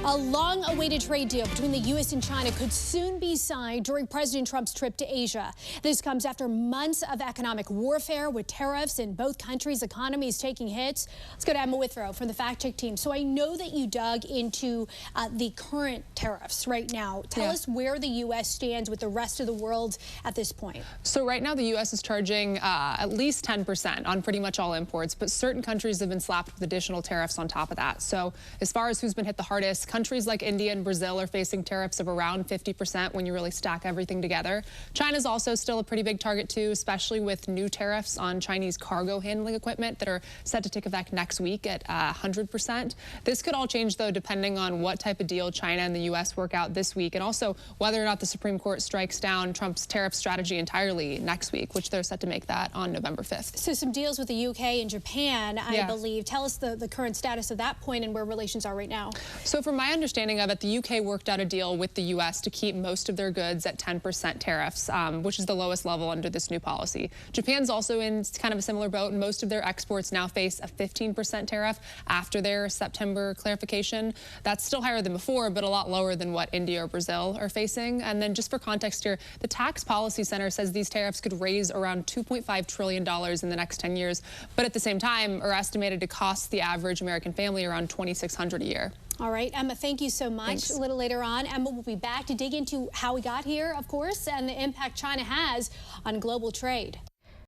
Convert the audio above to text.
A long-awaited trade deal between the U.S. and China could soon be signed during President Trump's trip to Asia. This comes after months of economic warfare with tariffs and both countries' economies taking hits. Let's go to Emma Withrow from the Fact Check team. So I know that you dug into the current tariffs right now. Tell us where the U.S. stands with the rest of the world at this point. So right now the U.S. is charging at least 10% on pretty much all imports, but certain countries have been slapped with additional tariffs on top of that. So as far as who's been hit the hardest, countries like India and Brazil are facing tariffs of around 50% when you really stack everything together. China's also still a pretty big target too, especially with new tariffs on Chinese cargo handling equipment that are set to take effect next week at 100%. This could all change though depending on what type of deal China and the U.S. work out this week, and also whether or not the Supreme Court strikes down Trump's tariff strategy entirely next week, which they're set to make that on November 5th. So some deals with the UK and Japan, I believe. Tell us the current status of that point and where relations are right now. So from my understanding of it, the UK worked out a deal with the U.S. to keep most of their goods at 10% tariffs, which is the lowest level under this new policy. Japan's also in kind of a similar boat, and most of their exports now face a 15% tariff after their September clarification. That's still higher than before, but a lot lower than what India or Brazil are facing. And then just for context here, the Tax Policy Center says these tariffs could raise around $2.5 trillion in the next 10 years, but at the same time are estimated to cost the average American family around $2,600 a year. All right, Emma, thank you so much. Thanks. A little later on, Emma will be back to dig into how we got here, of course, and the impact China has on global trade.